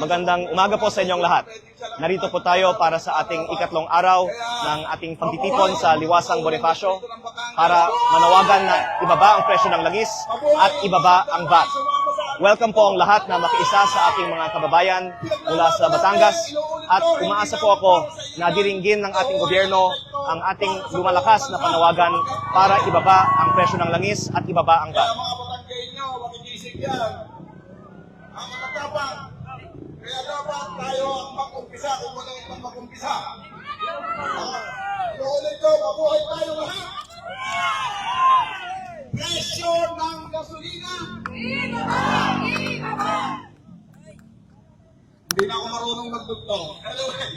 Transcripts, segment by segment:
Magandang umaga po sa inyong lahat. Narito po tayo para sa ating ikatlong araw ng ating pagtitipon sa Liwasang Bonifacio para manawagan na ibaba ang presyo ng langis at ibaba ang VAT. Welcome po ang lahat na makiisa sa ating mga kababayan mula sa Batangas at umaasa po ako na diringgin ng ating gobyerno ang ating lumalakas na panawagan para ibaba ang presyo ng langis at ibaba ang VAT. Kaya dapat tayo ang mag-umpisa kung walang ibang mag-umpisa. Ulit ko, mabuhay tayo lahat. Presyo ng gasolina. Hindi na ako marunong magdugtong. Anyway,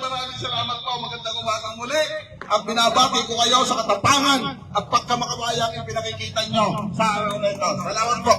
maraming salamat po. Magandang umagang muli. At binabati ko kayo sa katapangan at pagkamakabayang pinakikita nyo sa araw na ito. Salamat po.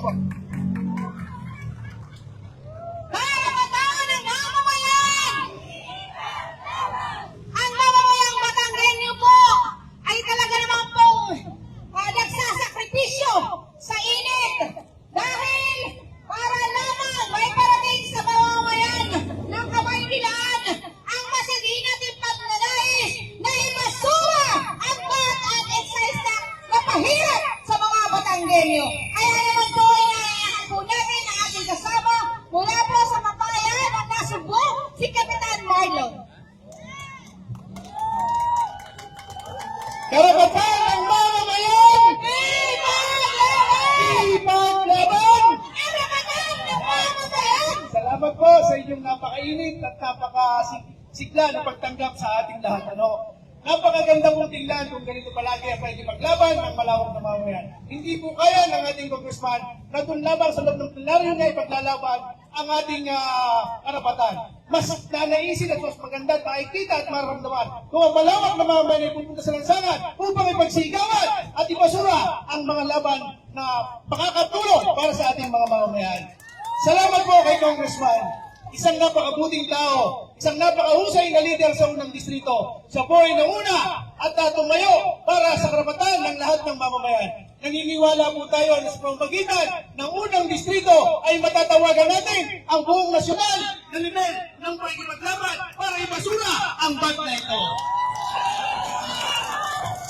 Sa init dahil para lamang may parating sa mamamayan ng Kamaynilaan ang masiging natin pagnanais na imasura ang VAT at excise tax na pahirap sa mga Batanggenyo. Kaya naman po inaayahan po natin ang ating kasama mula po sa Mapayaan ng Nasugbo, si Kapitan Marlon. Karapatan ng mamamayan! Ipaglaban! Karapatan ng mamamayan! Salamat po sa inyong napakainit at napakasigla na pagtanggap sa ating lahat. Napakaganda pong tingnan kung ganito palagi ang pagkipaglaban ng malawak na mamamayan. Hindi po kaya ng ating congressman na tunlaban sa loob ng plenaryo na ipaglalaban ang ating karapatan. Mas nanaisin at mas maganda at makikita at mararamdaman kung ang malawak na mamamayan ay pupunta sa lansangan upang ipagsigawan at ipasura ang mga laban na makakatulong para sa ating mga mamamayan. Salamat po kay Congressman. Isang napakabuting tao, isang napakahusay na leader sa unang distrito. Siya po ay nauna at tumayo para sa karapatan ng lahat ng mamamayan. Naniniwala po tayo na sa pamamagitan ng unang distrito ay matatawagan natin ang buong nasyonal na nivel ng pagkipaglaban para ipasura ang VAT na ito.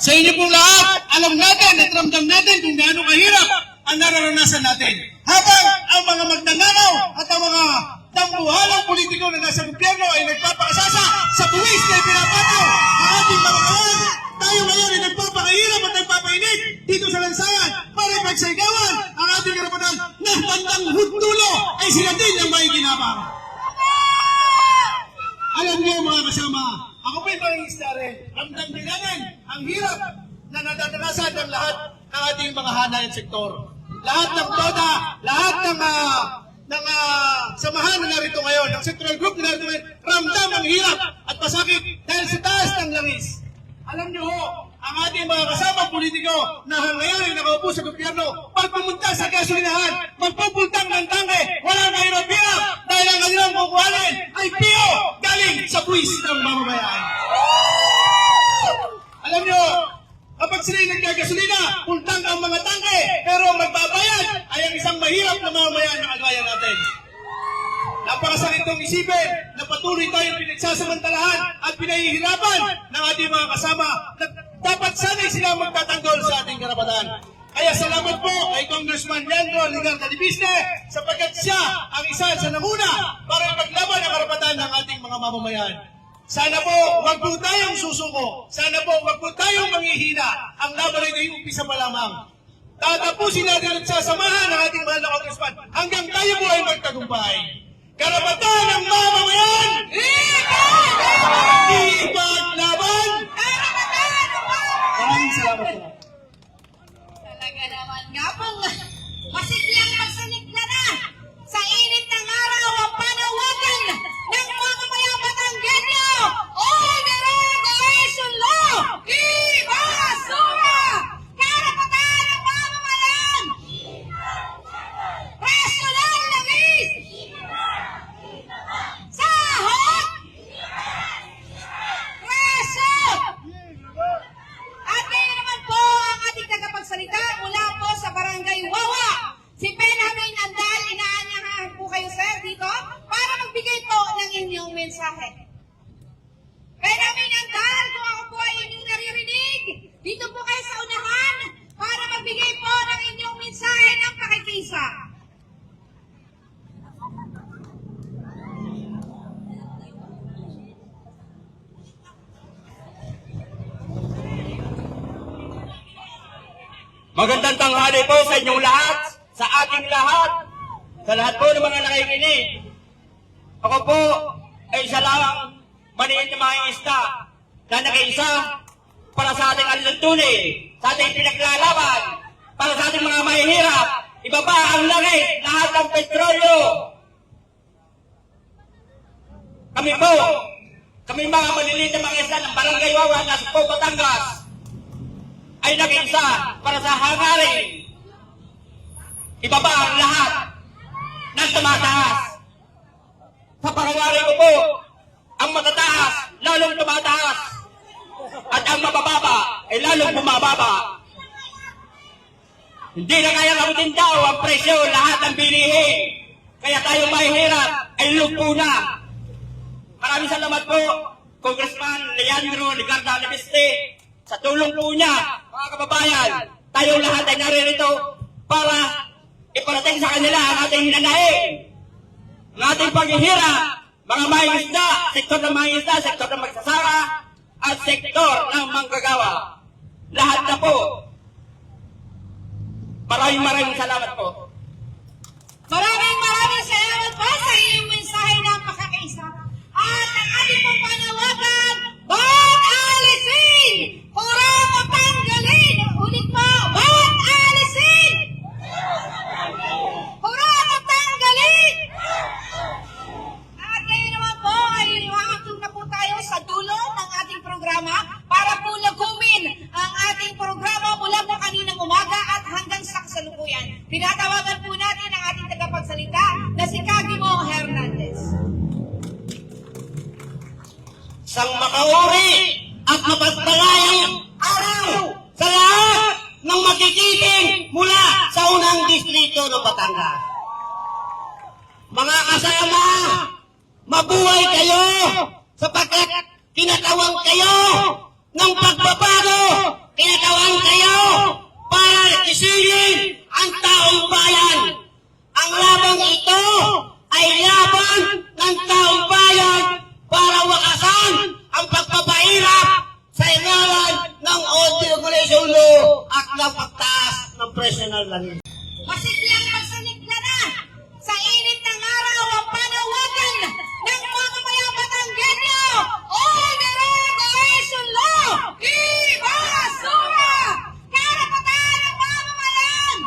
Sa inyo pong lahat, alam natin at ramdam natin kung gaano kahirap ang nararanasan natin. Habang ang mga magnanakaw at ang mga dambuhalang politiko na nasa gobyerno ay nagpapakasasa sa buwis na ipinapataw ang ating mamamayan, tayo ngayon ay nagpapakahirap at nagpapainit dito sa lansangan para ipagsigawan ang ating karapatan na bandang dulo ay sila din ang may ginabang. Alam niyo mga kasama, ako po'y mangingisda rin. Ramdam din natin ang hirap na nadadanasan ng lahat ng ating mga hanay at sektor. Lahat ng toda, lahat ng samahan na narito ngayon, ng sectoral group na narito ngayon, ramdam ang hirap at pasakit dahil sa taas ng langis. Alam niyo ho, ang ating mga kasama politiko na ngayon ay nakaupo sa gobyerno, pag pumunta sa gasolinahan, magpupultang ng tangke, walang kahirap-hirap dahil ang kanilang kukuhanin ay piyo galing sa buwis ng mamamayan. Alam niyo, kapag sila'y nagkagasolina, pultang ang mga tangke, pero ang magbabayad ay ang isang mahirap na mamamayan na kagaya natin. Napakasakit itong isipin na patuloy tayong pinagsasamantalahan at pinahihirapan ng ating mga kasama na dapat sana'y sila magtatanggol sa ating karapatan. Kaya salamat po kay Congressman Leandro Ligarda de Bisne sapagkat siya ang isa sa namuna para ipaglaban ang karapatan ng ating mga mamamayan. Sana po, wag po tayong susuko. Sana po, wag po tayong manghihina. Ang laban ay umpisa pa lamang. Tatapusin natin at sasamahan ang ating mahal na Congressman hanggang tayo po ay magtagumpay. Karapatan ng mamamayan! Ipaglaban! Maraming salamat po. Talaga naman nga pong masiglang magsinikla na sa init ng araw ang panawagan ng mamamayang Batanggenyo. All the regulation law! Ibasura! Karapatan ng mamamayan! Presyo ng langis! Sahod! Presyo inyong mensahe. Kaya namin andal kung ako po ay inyong naririnig. Dito po kayo sa unahan para magbigay po ng inyong mensahe ng pakikisa. Magandang tanghali po sa inyong lahat, sa ating lahat, sa lahat po ng mga nakikinig. Ako po ay isa lang maliit na mga isda na nag-iisa para sa ating alituntunin, sa ating pinaglalaban, para sa ating mga mahihirap. Ibaba ang langit, lahat ng petrolyo. Kami mga maliliit na mga isda ng Barangay Wawa na sa Batangas, ay nag-iisa para sa hangarin. Ibaba ang lahat ng tumataas. Sa pangawari ko po, ang matataas, lalong tumataas. At ang mabababa, ay lalong bumababa. Hindi na kaya kamutin daw ang presyo, lahat ng bilihin. Kaya tayo mahihirap, ay lupo na. Maraming salamat po, Congressman Leandro Ligarda Lebeste, sa tulong po niya, mga kababayan. Tayong lahat ay naririto para iparating sa kanila ang ating hinanain. Ang ating paghihirap, mga mangingisda, sektor ng mangingisda, sektor ng magsasaka, at sektor ng manggagawa. Lahat na po. Maraming salamat po. Maraming salamat po sa inyong mensahe ng pakakaisa. At ang ating pong panawagan, bawat alisin! Pura matanggalin! Ulit po, bawat alisin! Pura matanggalin! At ngayon naman po ay makakatong na po tayo sa dulo ng ating programa para po lagumin ang ating programa mula po kaninang umaga at hanggang sa kasalukuyan. Tinatawagan po natin ang ating tagapagsalita na si Kagimo Hernandez. Sang makauri at mapagpalayang araw sa lahat ng makikiting mula sa unang distrito ng Batangas. Mga kasama, mabuhay kayo sapagkat kinatawang kayo ng pagbabago, kinatawang kayo para isilin ang taong bayan. Ang labang ito ay laban ng taong bayan para wakasan ang pagpapahirap sa ilalan ng Anti-Regulation Law at ng pagtaas ng presyo ng langis. Masiglang magsanikla na sa init ng araw ang panawagan ng mamamayang Batanggenyo. Anti-Regulation Law! Ibasura! Karapatan ng mamamayan!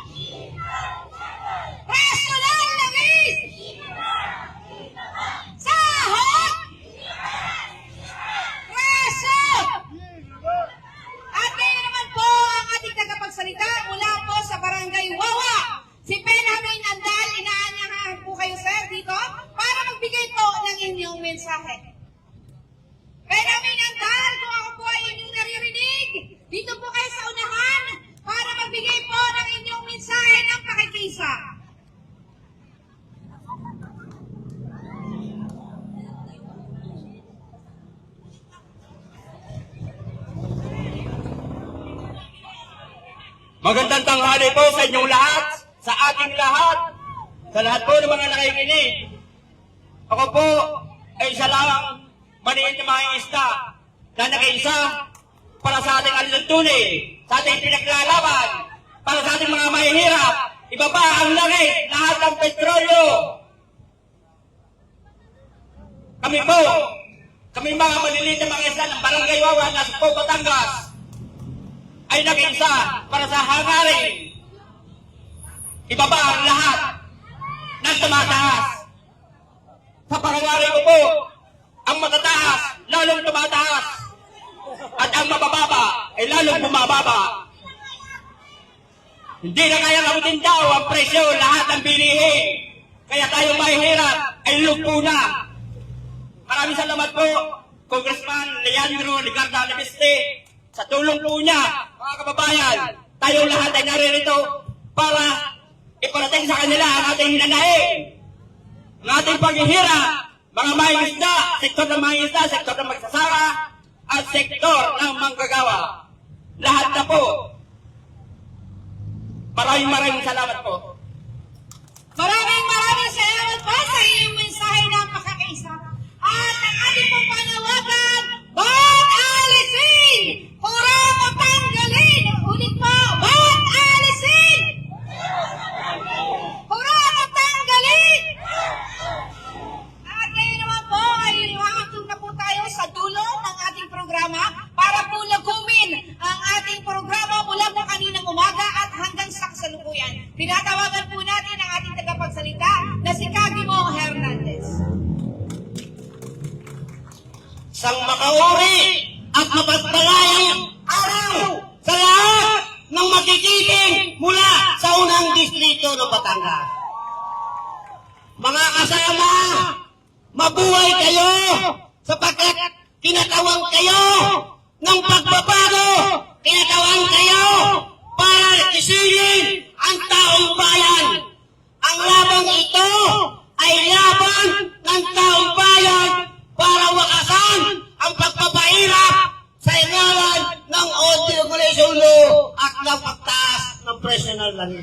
Presyo ng langis! Sahod! Presyo! At ngayon naman po ang ating tagapagsalita mula po sa Barangay Wawa. Si Benjamin Andal, inaanyahan po kayo sir dito para magbigay po ng inyong mensahe. Benjamin Andal, kung ako po ay inyong naririnig, dito po kayo sa unahan para magbigay po ng inyong mensahe ng pakikisa. Magandang tanghali po sa inyong lahat, sa ating lahat, sa lahat po ng mga nakikinig. Ako po ay isa lang maliit na mga isda na nag-iisa para sa ating alituntunin, sa ating pinaglalaban, para sa ating mga mahihirap. Ibaba ang langit, lahat ng petrolyo. Kami mga maliliit na mga isda ng Barangay Wawa na sa Batangas, ay nag-iisa para sa hangarin. Ibaba ang lahat ng tumataas. Sa pangawari ko po, ang matataas, lalong tumataas. At ang mabababa, ay lalong bumababa. Hindi na kaya kamutin daw ang presyo, lahat ng bilihin. Kaya tayo mahihirap, ay lupo na. Maraming salamat po, Congressman Leandro Ligarda Lebeste, sa tulong po niya, mga kababayan. Tayong lahat ay naririto para iparating sa kanila ang ating hinanain, ang ating paghihirap, mga mangingisda, sektor ng mangingisda, sektor ng magsasaka, at sektor ng manggagawa. Lahat na po. Maraming salamat po. Maraming salamat po sa iyong mensahe na pakakaisa. At ang ating pong panawagan, bawat alisin! Pura matanggalin! Ulit po, bawat alisin! Pura matanggalin! At ngayon naman po ay makakatulong na po tayo sa dulo ng ating programa para po lagumin ang ating programa mula po kaninang umaga at hanggang sa kasalukuyan. Tinatawagan po natin ang ating tagapagsalita na si Kagimo Hernandez. Sang makauri at mapagpalayang araw sa lahat ng makikiting mula sa unang distrito ng Batangas. Mga kasama, mabuhay kayo sapagkat tinatawag kayo ng pagbabago, tinatawag kayo para isingin ang taong bayan. Ang labang ito ay laban ng taong bayan para wakasan ang pagpapahirap sa ngalan ng Old Regulation Law at ng pagtaas ng presyo ng langis.